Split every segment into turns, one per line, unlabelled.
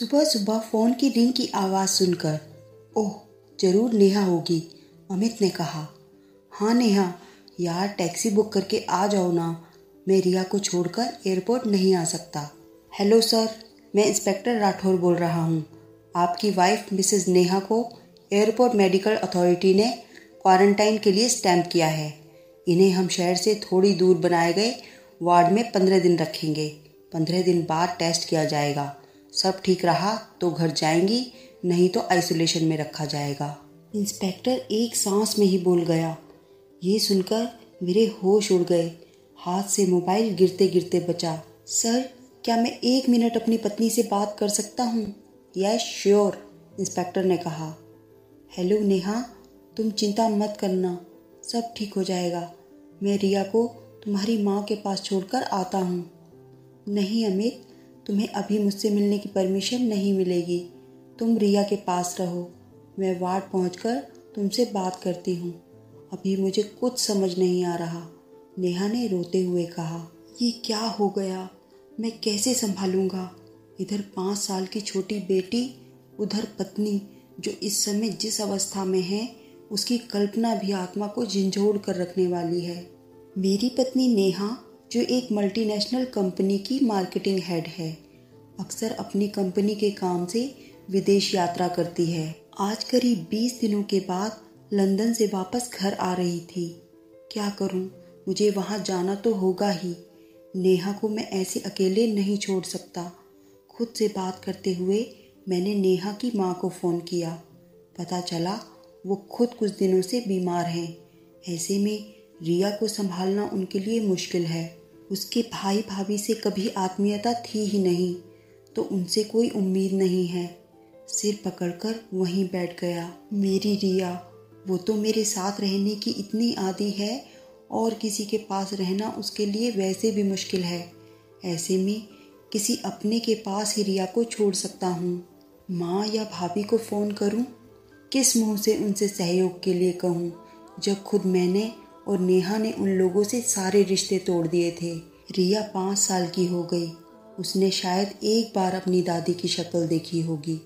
सुबह सुबह फ़ोन की रिंग की आवाज़ सुनकर, ओह ज़रूर नेहा होगी, अमित ने कहा। हाँ नेहा, यार टैक्सी बुक करके आ जाओ ना, मैं रिया को छोड़कर एयरपोर्ट नहीं आ सकता। हेलो सर, मैं इंस्पेक्टर राठौर बोल रहा हूँ। आपकी वाइफ मिसेस नेहा को एयरपोर्ट मेडिकल अथॉरिटी ने क्वारंटाइन के लिए स्टैम्प किया है। इन्हें हम शहर से थोड़ी दूर बनाए गए वार्ड में 15 दिन रखेंगे। 15 दिन बाद टेस्ट किया जाएगा। सब ठीक रहा तो घर जाएंगी, नहीं तो आइसोलेशन में रखा जाएगा। इंस्पेक्टर एक सांस में ही बोल गया। ये सुनकर मेरे होश उड़ गए। हाथ से मोबाइल गिरते गिरते बचा। सर, क्या मैं 1 मिनट अपनी पत्नी से बात कर सकता हूँ? यस श्योर, इंस्पेक्टर ने कहा। हेलो नेहा, तुम चिंता मत करना, सब ठीक हो जाएगा। मैं रिया को तुम्हारी माँ के पास छोड़कर आता हूँ। नहीं अमित, तुम्हें अभी मुझसे मिलने की परमिशन नहीं मिलेगी। तुम रिया के पास रहो, मैं वार्ड पहुंचकर तुमसे बात करती हूँ। अभी मुझे कुछ समझ नहीं आ रहा, नेहा ने रोते हुए कहा। ये क्या हो गया, मैं कैसे संभालूंगा? इधर 5 साल की छोटी बेटी, उधर पत्नी जो इस समय जिस अवस्था में है उसकी कल्पना भी आत्मा को झंझोड़ कर रखने वाली है। मेरी पत्नी नेहा जो एक मल्टीनेशनल कंपनी की मार्केटिंग हेड है, अक्सर अपनी कंपनी के काम से विदेश यात्रा करती है। आज करीब 20 दिनों के बाद लंदन से वापस घर आ रही थी। क्या करूं, मुझे वहां जाना तो होगा ही। नेहा को मैं ऐसे अकेले नहीं छोड़ सकता। खुद से बात करते हुए मैंने नेहा की माँ को फ़ोन किया। पता चला वो खुद कुछ दिनों से बीमार हैं। ऐसे में रिया को संभालना उनके लिए मुश्किल है। उसके भाई भाभी से कभी आत्मीयता थी ही नहीं, तो उनसे कोई उम्मीद नहीं है। सिर पकड़कर वहीं बैठ गया। मेरी रिया, वो तो मेरे साथ रहने की इतनी आदी है और किसी के पास रहना उसके लिए वैसे भी मुश्किल है। ऐसे में किसी अपने के पास ही रिया को छोड़ सकता हूँ। माँ या भाभी को फ़ोन करूँ? किस मुँह से उनसे सहयोग के लिए कहूँ, जब खुद मैंने और नेहा ने उन लोगों से सारे रिश्ते तोड़ दिए थे। रिया 5 साल की हो गई। उसने शायद एक बार अपनी दादी की शक्ल देखी होगी,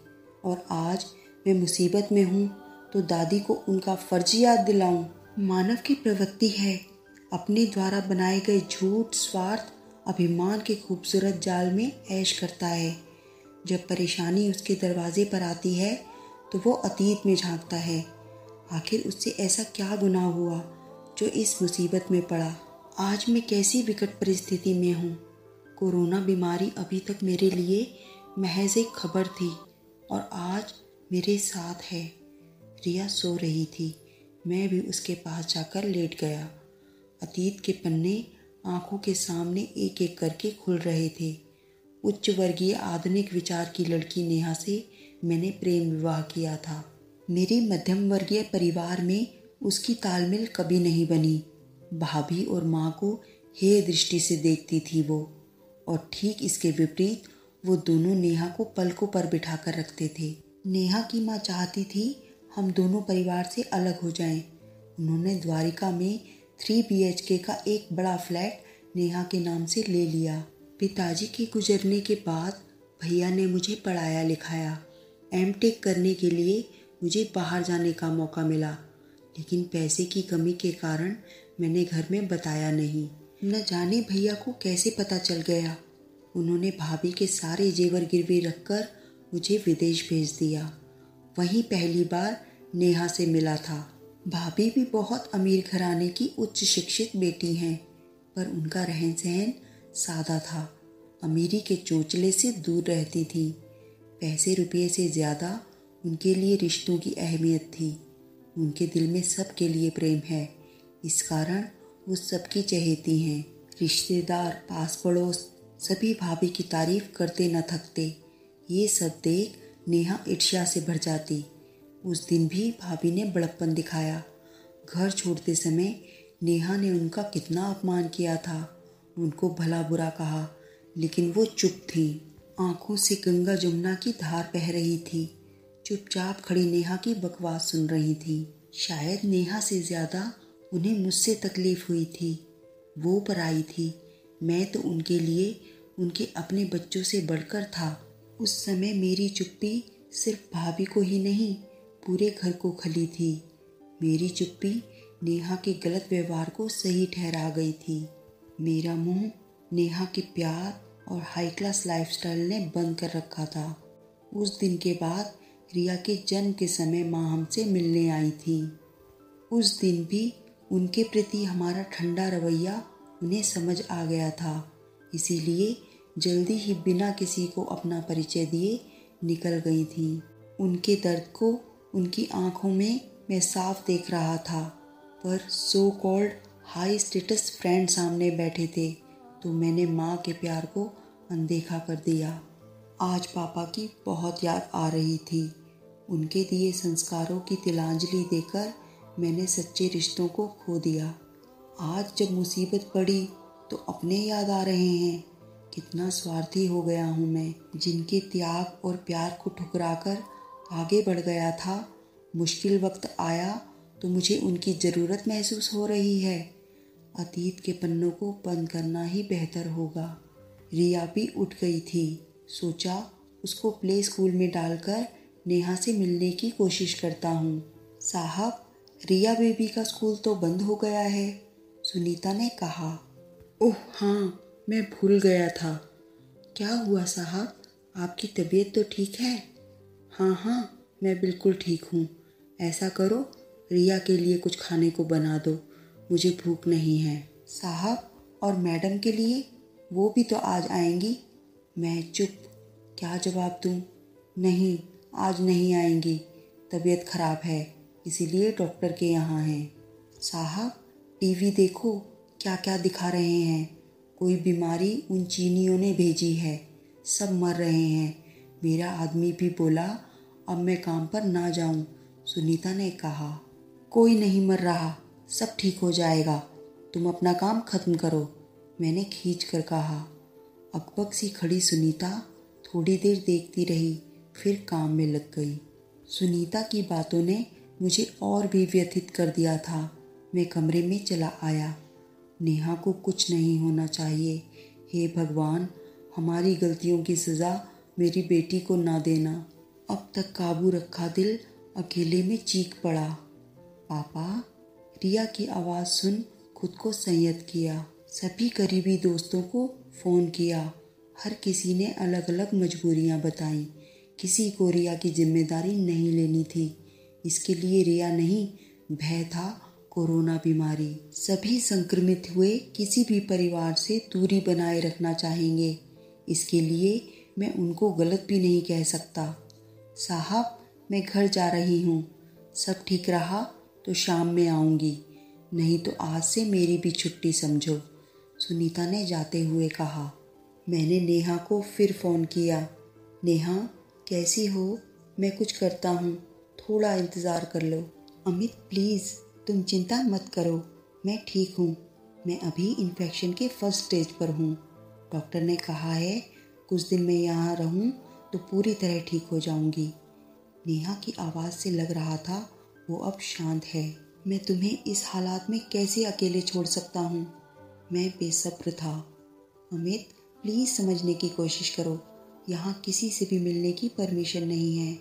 और आज मैं मुसीबत में हूँ तो दादी को उनका फर्ज याद दिलाऊं। मानव की प्रवृत्ति है, अपने द्वारा बनाए गए झूठ, स्वार्थ, अभिमान के खूबसूरत जाल में ऐश करता है। जब परेशानी उसके दरवाजे पर आती है तो वो अतीत में झांकता है। आखिर उससे ऐसा क्या गुनाह हुआ जो इस मुसीबत में पड़ा? आज मैं कैसी विकट परिस्थिति में हूँ। कोरोना बीमारी अभी तक मेरे लिए महज एक खबर थी और आज मेरे साथ है। रिया सो रही थी। मैं भी उसके पास जाकर लेट गया। अतीत के पन्ने आंखों के सामने एक एक करके खुल रहे थे। उच्च वर्गीय आधुनिक विचार की लड़की नेहा से मैंने प्रेम विवाह किया था। मेरी मध्यम वर्गीय परिवार में उसकी तालमेल कभी नहीं बनी। भाभी और माँ को हे दृष्टि से देखती थी वो, और ठीक इसके विपरीत वो दोनों नेहा को पलकों पर बिठाकर रखते थे। नेहा की माँ चाहती थी हम दोनों परिवार से अलग हो जाएं। उन्होंने द्वारिका में 3 BHK का एक बड़ा फ्लैट नेहा के नाम से ले लिया। पिताजी के गुजरने के बाद भैया ने मुझे पढ़ाया लिखाया। MTech करने के लिए मुझे बाहर जाने का मौका मिला, लेकिन पैसे की कमी के कारण मैंने घर में बताया नहीं। न जाने भैया को कैसे पता चल गया। उन्होंने भाभी के सारे जेवर गिरवी रखकर मुझे विदेश भेज दिया। वहीं पहली बार नेहा से मिला था। भाभी भी बहुत अमीर घराने की उच्च शिक्षित बेटी हैं, पर उनका रहन सहन सादा था। अमीरी के चोचले से दूर रहती थी। पैसे रुपये से ज़्यादा उनके लिए रिश्तों की अहमियत थी। उनके दिल में सबके लिए प्रेम है, इस कारण वो सबकी चहेती हैं। रिश्तेदार, पास पड़ोस सभी भाभी की तारीफ करते न थकते। ये सब देख नेहा ईर्ष्या से भर जाती। उस दिन भी भाभी ने बड़प्पन दिखाया। घर छोड़ते समय नेहा ने उनका कितना अपमान किया था। उनको भला बुरा कहा, लेकिन वो चुप थी। आंखों से गंगा जमुना की धार बह रही थी। चुपचाप खड़ी नेहा की बकवास सुन रही थी। शायद नेहा से ज़्यादा उन्हें मुझसे तकलीफ हुई थी। वो पराई थी, मैं तो उनके लिए उनके अपने बच्चों से बढ़कर था। उस समय मेरी चुप्पी सिर्फ भाभी को ही नहीं, पूरे घर को खली थी। मेरी चुप्पी नेहा के गलत व्यवहार को सही ठहरा गई थी। मेरा मुंह नेहा के प्यार और हाई क्लास लाइफस्टाइल ने बंद कर रखा था। उस दिन के बाद रिया के जन्म के समय माँ हमसे मिलने आई थी। उस दिन भी उनके प्रति हमारा ठंडा रवैया उन्हें समझ आ गया था, इसीलिए जल्दी ही बिना किसी को अपना परिचय दिए निकल गई थी। उनके दर्द को उनकी आंखों में मैं साफ देख रहा था, पर so called high status friend सामने बैठे थे तो मैंने माँ के प्यार को अनदेखा कर दिया। आज पापा की बहुत याद आ रही थी। उनके दिए संस्कारों की तिलांजलि देकर मैंने सच्चे रिश्तों को खो दिया। आज जब मुसीबत पड़ी तो अपने याद आ रहे हैं। कितना स्वार्थी हो गया हूँ मैं, जिनके त्याग और प्यार को ठुकराकर आगे बढ़ गया था। मुश्किल वक्त आया तो मुझे उनकी ज़रूरत महसूस हो रही है। अतीत के पन्नों को बंद करना ही बेहतर होगा। रिया भी उठ गई थी। सोचा उसको प्ले स्कूल में डालकर नेहा से मिलने की कोशिश करता हूँ। साहब, रिया बेबी का स्कूल तो बंद हो गया है, सुनीता ने कहा। ओह हाँ, मैं भूल गया था। क्या हुआ साहब, आपकी तबीयत तो ठीक है? हाँ, मैं बिल्कुल ठीक हूँ। ऐसा करो, रिया के लिए कुछ खाने को बना दो, मुझे भूख नहीं है। साहब, और मैडम के लिए? वो भी तो आज आएंगी। मैं चुप। क्या जवाब दूँ? नहीं, आज नहीं आएंगी, तबीयत खराब है, इसीलिए डॉक्टर के यहाँ हैं। साहब, टीवी देखो, क्या क्या दिखा रहे हैं। कोई बीमारी उन चीनियों ने भेजी है, सब मर रहे हैं। मेरा आदमी भी बोला अब मैं काम पर ना जाऊं, सुनीता ने कहा। कोई नहीं मर रहा, सब ठीक हो जाएगा, तुम अपना काम खत्म करो, मैंने खींच कर कहा। अकबक सी खड़ी सुनीता थोड़ी देर देखती रही, फिर काम में लग गई। सुनीता की बातों ने मुझे और भी व्यथित कर दिया था। मैं कमरे में चला आया। नेहा को कुछ नहीं होना चाहिए। हे भगवान, हमारी गलतियों की सज़ा मेरी बेटी को ना देना। अब तक काबू रखा दिल अकेले में चीख पड़ा। पापा, रिया की आवाज़ सुन खुद को संयत किया। सभी करीबी दोस्तों को फ़ोन किया। हर किसी ने अलग अलग मजबूरियां बताईं। किसी को रिया की जिम्मेदारी नहीं लेनी थी। इसके लिए रिया नहीं, भय था कोरोना बीमारी। सभी संक्रमित हुए किसी भी परिवार से दूरी बनाए रखना चाहेंगे। इसके लिए मैं उनको गलत भी नहीं कह सकता। साहब, मैं घर जा रही हूँ, सब ठीक रहा तो शाम में आऊँगी, नहीं तो आज से मेरी भी छुट्टी समझो, सुनीता ने जाते हुए कहा। मैंने नेहा को फिर फ़ोन किया। नेहा, कैसी हो? मैं कुछ करता हूँ, थोड़ा इंतज़ार कर लो। अमित प्लीज़, तुम चिंता मत करो, मैं ठीक हूँ। मैं अभी इन्फेक्शन के फर्स्ट स्टेज पर हूँ। डॉक्टर ने कहा है कुछ दिन मैं यहाँ रहूँ तो पूरी तरह ठीक हो जाऊँगी। नेहा की आवाज़ से लग रहा था वो अब शांत है। मैं तुम्हें इस हालात में कैसे अकेले छोड़ सकता हूँ? मैं बेसब्र था। अमित, प्लीज़ समझने की कोशिश करो, यहाँ किसी से भी मिलने की परमिशन नहीं है।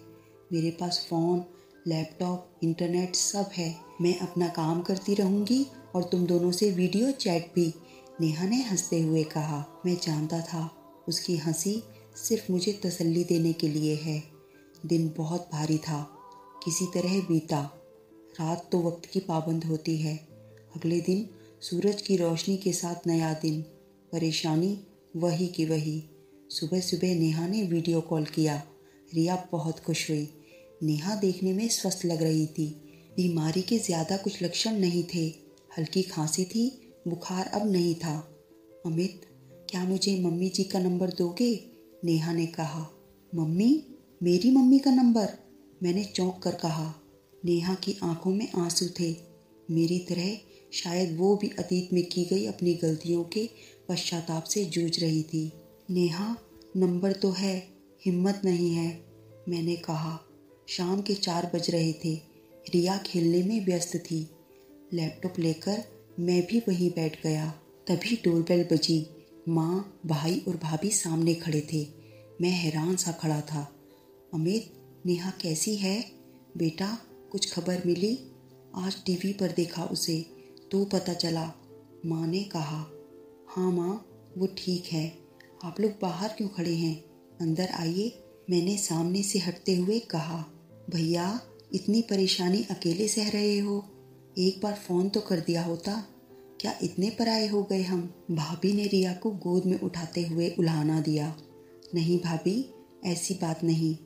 मेरे पास फ़ोन, लैपटॉप, इंटरनेट सब है। मैं अपना काम करती रहूँगी और तुम दोनों से वीडियो चैट भी, नेहा ने हंसते हुए कहा। मैं जानता था उसकी हंसी सिर्फ मुझे तसल्ली देने के लिए है। दिन बहुत भारी था, किसी तरह बीता। रात तो वक्त की पाबंद होती है। अगले दिन सूरज की रोशनी के साथ नया दिन, परेशानी वही की वही। सुबह सुबह नेहा ने वीडियो कॉल किया। रिया बहुत खुश हुई। नेहा देखने में स्वस्थ लग रही थी। बीमारी के ज़्यादा कुछ लक्षण नहीं थे। हल्की खांसी थी, बुखार अब नहीं था। अमित, क्या मुझे मम्मी जी का नंबर दोगे? नेहा ने कहा। मम्मी? मेरी मम्मी का नंबर? मैंने चौंक कर कहा। नेहा की आंखों में आंसू थे। मेरी तरह शायद वो भी अतीत में की गई अपनी गलतियों के पश्चाताप से जूझ रही थी। नेहा, नंबर तो है, हिम्मत नहीं है, मैंने कहा। शाम के 4 बज रहे थे। रिया खेलने में व्यस्त थी। लैपटॉप लेकर मैं भी वहीं बैठ गया। तभी डोरबेल बजी। माँ, भाई और भाभी सामने खड़े थे। मैं हैरान सा खड़ा था। अमित, नेहा कैसी है बेटा? कुछ खबर मिली? आज टीवी पर देखा उसे तो पता चला, माँ ने कहा। हाँ माँ, वो ठीक है। आप लोग बाहर क्यों खड़े हैं? अंदर आइए, मैंने सामने से हटते हुए कहा। भैया, इतनी परेशानी अकेले सह रहे हो? एक बार फ़ोन तो कर दिया होता। क्या इतने पराये हो गए हम? भाभी ने रिया को गोद में उठाते हुए उल्हाना दिया। नहीं भाभी, ऐसी बात नहीं।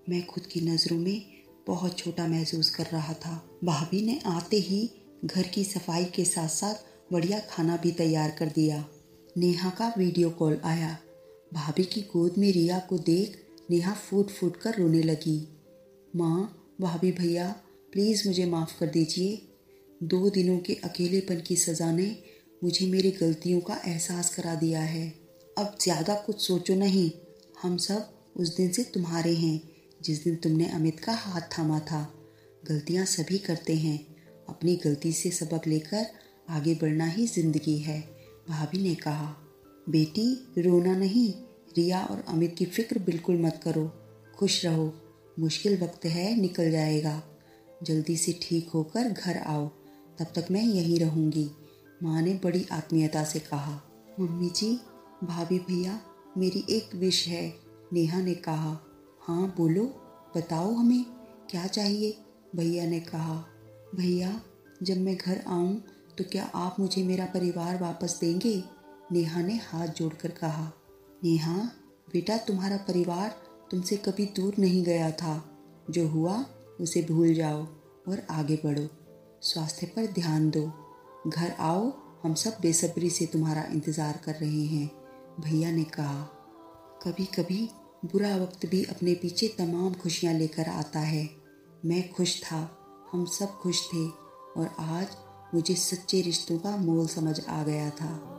मैं खुद की नज़रों में बहुत छोटा महसूस कर रहा था। भाभी ने आते ही घर की सफाई के साथ साथ बढ़िया खाना भी तैयार कर दिया। नेहा का वीडियो कॉल आया। भाभी की गोद में रिया को देख नेहा फूट फूट कर रोने लगी। माँ, भाभी, भैया, प्लीज़ मुझे माफ़ कर दीजिए। 2 दिनों के अकेलेपन की सज़ा ने मुझे मेरी गलतियों का एहसास करा दिया है। अब ज़्यादा कुछ सोचो नहीं। हम सब उस दिन से तुम्हारे हैं जिस दिन तुमने अमित का हाथ थामा था। गलतियाँ सभी करते हैं। अपनी गलती से सबक लेकर आगे बढ़ना ही ज़िंदगी है, भाभी ने कहा। बेटी, रोना नहीं। रिया और अमित की फिक्र बिल्कुल मत करो। खुश रहो। मुश्किल वक्त है, निकल जाएगा। जल्दी से ठीक होकर घर आओ। तब तक मैं यहीं रहूँगी, माँ ने बड़ी आत्मीयता से कहा। मम्मी जी, भाभी, भैया, मेरी एक विश है, नेहा ने कहा। हाँ बोलो, बताओ हमें क्या चाहिए, भैया ने कहा। भैया, जब मैं घर आऊँ तो क्या आप मुझे मेरा परिवार वापस देंगे? नेहा ने हाथ जोड़कर कहा। नेहा बेटा, तुम्हारा परिवार तुमसे कभी दूर नहीं गया था। जो हुआ उसे भूल जाओ और आगे बढ़ो। स्वास्थ्य पर ध्यान दो। घर आओ, हम सब बेसब्री से तुम्हारा इंतज़ार कर रहे हैं, भैया ने कहा। कभी कभी बुरा वक्त भी अपने पीछे तमाम खुशियाँ लेकर आता है। मैं खुश था, हम सब खुश थे और आज मुझे सच्चे रिश्तों का मोल समझ आ गया था।